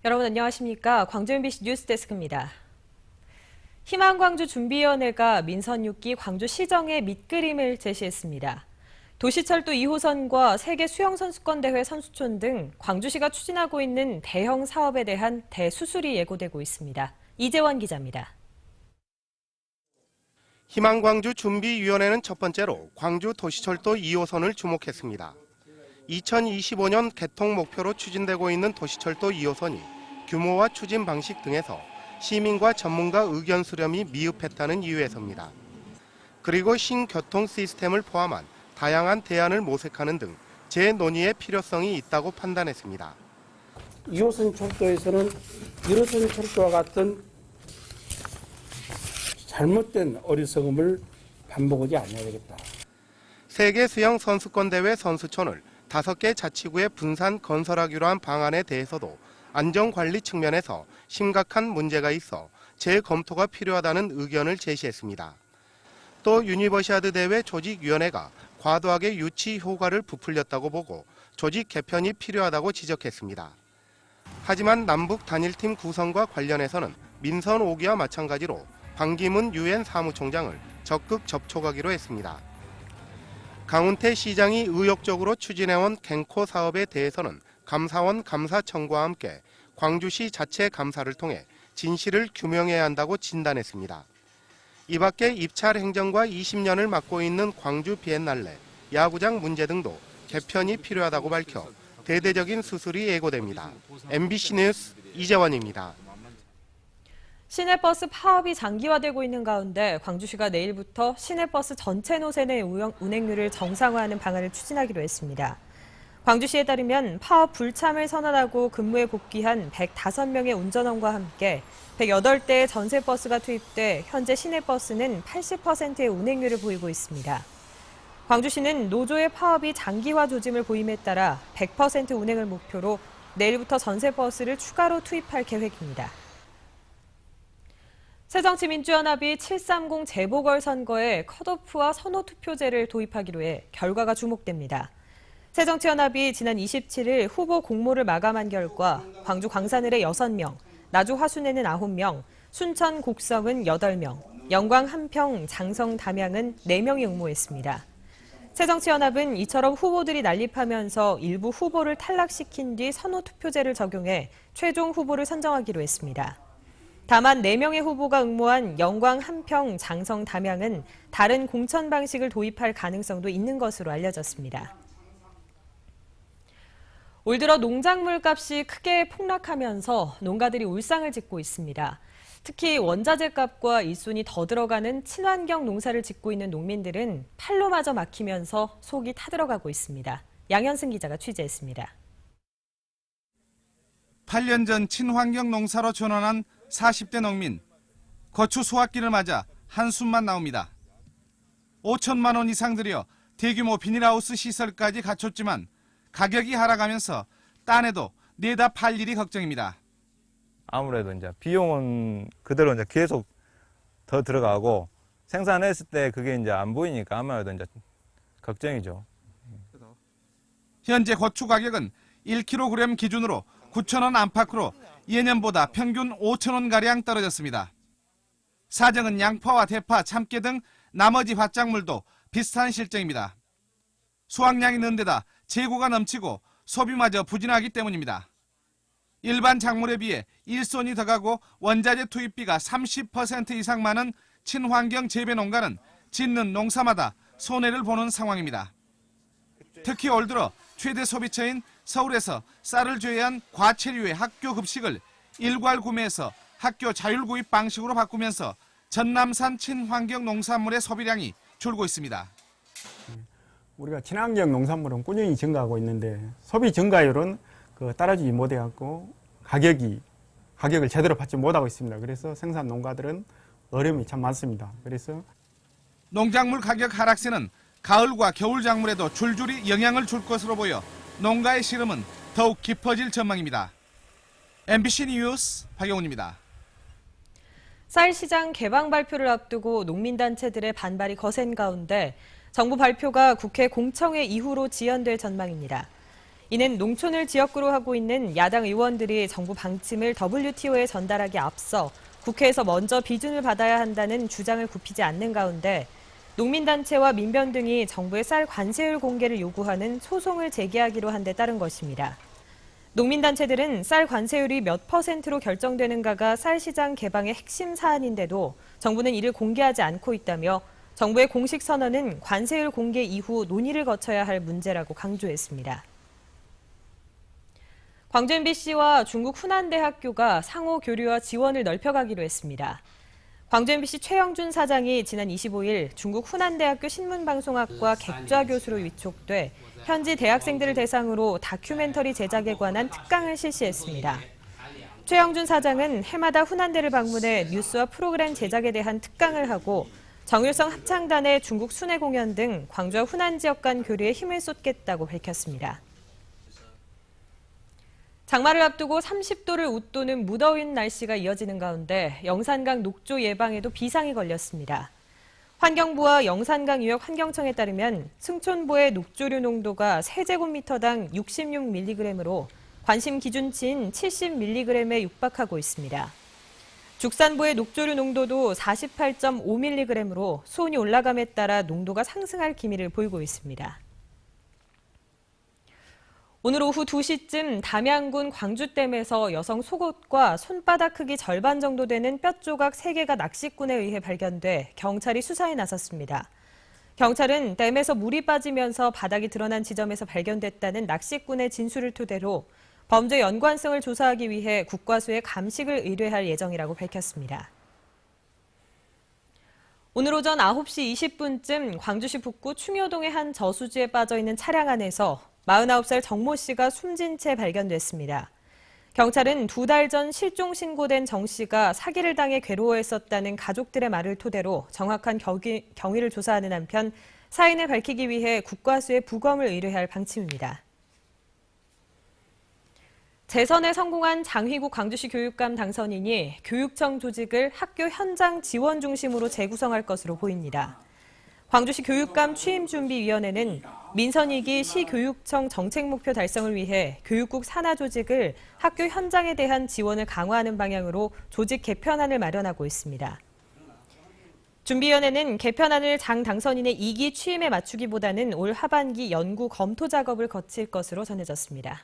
여러분 안녕하십니까? 광주 MBC 뉴스데스크입니다. 희망광주 준비위원회가 민선 6기 광주시정의 밑그림을 제시했습니다. 도시철도 2호선과 세계 수영선수권대회 선수촌 등 광주시가 추진하고 있는 대형 사업에 대한 대수술이 예고되고 있습니다. 이재원 기자입니다. 희망광주 준비위원회는 첫 번째로 광주 도시철도 2호선을 주목했습니다. 2025년 개통 목표로 추진되고 있는 도시철도 2호선이 규모와 추진 방식 등에서 시민과 전문가 의견 수렴이 미흡했다는 이유에서입니다. 그리고 신교통 시스템을 포함한 다양한 대안을 모색하는 등 재논의의 필요성이 있다고 판단했습니다. 2호선 철도에서는 1호선 철도와 같은 잘못된 어리석음을 반복하지 않아야 되겠다. 세계 수영 선수권 대회 선수촌을 5개 자치구에 분산 건설하기로 한 방안에 대해서도 안전관리 측면에서 심각한 문제가 있어 재검토가 필요하다는 의견을 제시했습니다. 또 유니버시아드 대회 조직위원회가 과도하게 유치 효과를 부풀렸다고 보고 조직 개편이 필요하다고 지적했습니다. 하지만 남북 단일팀 구성과 관련해서는 민선 5기와 마찬가지로 반기문 유엔 사무총장을 적극 접촉하기로 했습니다. 강훈태 시장이 의욕적으로 추진해온 갱코 사업에 대해서는 감사원 감사 청구와 함께 광주시 자체 감사를 통해 진실을 규명해야 한다고 진단했습니다. 이 밖에 입찰 행정과 20년을 맡고 있는 광주 비엔날레, 야구장 문제 등도 개편이 필요하다고 밝혀 대대적인 수술이 예고됩니다. MBC 뉴스 이재원입니다. 시내버스 파업이 장기화되고 있는 가운데 광주시가 내일부터 시내버스 전체 노선 내 운행률을 정상화하는 방안을 추진하기로 했습니다. 광주시에 따르면 파업 불참을 선언하고 근무에 복귀한 105명의 운전원과 함께 108대의 전세버스가 투입돼 현재 시내버스는 80%의 운행률을 보이고 있습니다. 광주시는 노조의 파업이 장기화 조짐을 보임에 따라 100% 운행을 목표로 내일부터 전세버스를 추가로 투입할 계획입니다. 새정치민주연합이 730 재보궐선거에 컷오프와 선호투표제를 도입하기로 해 결과가 주목됩니다. 새정치연합이 지난 27일 후보 공모를 마감한 결과 광주 광산을의 6명, 나주 화순에는 9명, 순천 곡성은 8명, 영광 한평, 장성 담양은 4명이 응모했습니다. 새정치연합은 이처럼 후보들이 난립하면서 일부 후보를 탈락시킨 뒤 선호투표제를 적용해 최종 후보를 선정하기로 했습니다. 다만 4명의 후보가 응모한 영광 한평, 장성 담양은 다른 공천 방식을 도입할 가능성도 있는 것으로 알려졌습니다. 올 들어 농작물 값이 크게 폭락하면서 농가들이 울상을 짓고 있습니다. 특히 원자재 값과 일손이 더 들어가는 친환경 농사를 짓고 있는 농민들은 팔로마저 막히면서 속이 타들어가고 있습니다. 양현승 기자가 취재했습니다. 8년 전 친환경 농사로 전환한 40대 농민. 거추 수확기를 맞아 한숨만 나옵니다. 5천만 원 이상 들여 대규모 비닐하우스 시설까지 갖췄지만 가격이 하락하면서 딴에도 내다 팔 일이 걱정입니다. 아무래도 이제 비용은 그대로 이제 계속 더 들어가고 생산했을 때 그게 이제 안 보이니까 아무래도 이제 걱정이죠. 현재 고추 가격은 1kg 기준으로 9,000원 안팎으로 예년보다 평균 5,000원 가량 떨어졌습니다. 사정은 양파와 대파, 참깨 등 나머지 화작물도 비슷한 실정입니다. 수확량이 는 데다 재고가 넘치고 소비마저 부진하기 때문입니다. 일반 작물에 비해 일손이 더 가고 원자재 투입비가 30% 이상 많은 친환경 재배 농가는 짓는 농사마다 손해를 보는 상황입니다. 특히 올 들어 최대 소비처인 서울에서 쌀을 제외한 과체류의 학교 급식을 일괄 구매해서 학교 자율 구입 방식으로 바꾸면서 전남산 친환경 농산물의 소비량이 줄고 있습니다. 우리가 친환경 농산물은 꾸준히 증가하고 있는데 소비 증가율은 따라주지 못해갖고 가격을 제대로 받지 못하고 있습니다. 그래서 생산 농가들은 어려움이 참 많습니다. 그래서 농작물 가격 하락세는 가을과 겨울 작물에도 줄줄이 영향을 줄 것으로 보여 농가의 시름은 더욱 깊어질 전망입니다. MBC 뉴스 박영훈입니다. 쌀 시장 개방 발표를 앞두고 농민단체들의 반발이 거센 가운데 정부 발표가 국회 공청회 이후로 지연될 전망입니다. 이는 농촌을 지역구로 하고 있는 야당 의원들이 정부 방침을 WTO에 전달하기 앞서 국회에서 먼저 비준을 받아야 한다는 주장을 굽히지 않는 가운데 농민단체와 민변 등이 정부의 쌀 관세율 공개를 요구하는 소송을 제기하기로 한 데 따른 것입니다. 농민단체들은 쌀 관세율이 몇 %로 결정되는가가 쌀 시장 개방의 핵심 사안인데도 정부는 이를 공개하지 않고 있다며 정부의 공식 선언은 관세율 공개 이후 논의를 거쳐야 할 문제라고 강조했습니다. 광주 MBC와 중국 후난대학교가 상호 교류와 지원을 넓혀가기로 했습니다. 광주 MBC 최영준 사장이 지난 25일 중국 후난대학교 신문방송학과 객좌 교수로 위촉돼 현지 대학생들을 대상으로 다큐멘터리 제작에 관한 특강을 실시했습니다. 최영준 사장은 해마다 후난대를 방문해 뉴스와 프로그램 제작에 대한 특강을 하고 정일성 합창단의 중국 순회 공연 등 광주와 후난 지역 간 교류에 힘을 쏟겠다고 밝혔습니다. 장마를 앞두고 30도를 웃도는 무더운 날씨가 이어지는 가운데 영산강 녹조 예방에도 비상이 걸렸습니다. 환경부와 영산강유역 환경청에 따르면 승촌보의 녹조류 농도가 세제곱미터당 66mg으로 관심 기준치인 70mg에 육박하고 있습니다. 죽산보의 녹조류 농도도 48.5mg으로 수온이 올라감에 따라 농도가 상승할 기미를 보이고 있습니다. 오늘 오후 2시쯤 담양군 광주댐에서 여성 속옷과 손바닥 크기 절반 정도 되는 뼈조각 3개가 낚시꾼에 의해 발견돼 경찰이 수사에 나섰습니다. 경찰은 댐에서 물이 빠지면서 바닥이 드러난 지점에서 발견됐다는 낚시꾼의 진술을 토대로 범죄 연관성을 조사하기 위해 국과수에 감식을 의뢰할 예정이라고 밝혔습니다. 오늘 오전 9시 20분쯤 광주시 북구 충효동의 한 저수지에 빠져있는 차량 안에서 49살 정모 씨가 숨진 채 발견됐습니다. 경찰은 2달 전 실종 신고된 정 씨가 사기를 당해 괴로워했었다는 가족들의 말을 토대로 정확한 경위를 조사하는 한편 사인을 밝히기 위해 국과수에 부검을 의뢰할 방침입니다. 재선에 성공한 장휘국 광주시 교육감 당선인이 교육청 조직을 학교 현장 지원 중심으로 재구성할 것으로 보입니다. 광주시 교육감 취임준비위원회는 민선 2기 시교육청 정책 목표 달성을 위해 교육국 산하 조직을 학교 현장에 대한 지원을 강화하는 방향으로 조직 개편안을 마련하고 있습니다. 준비위원회는 개편안을 장 당선인의 2기 취임에 맞추기보다는 올 하반기 연구 검토 작업을 거칠 것으로 전해졌습니다.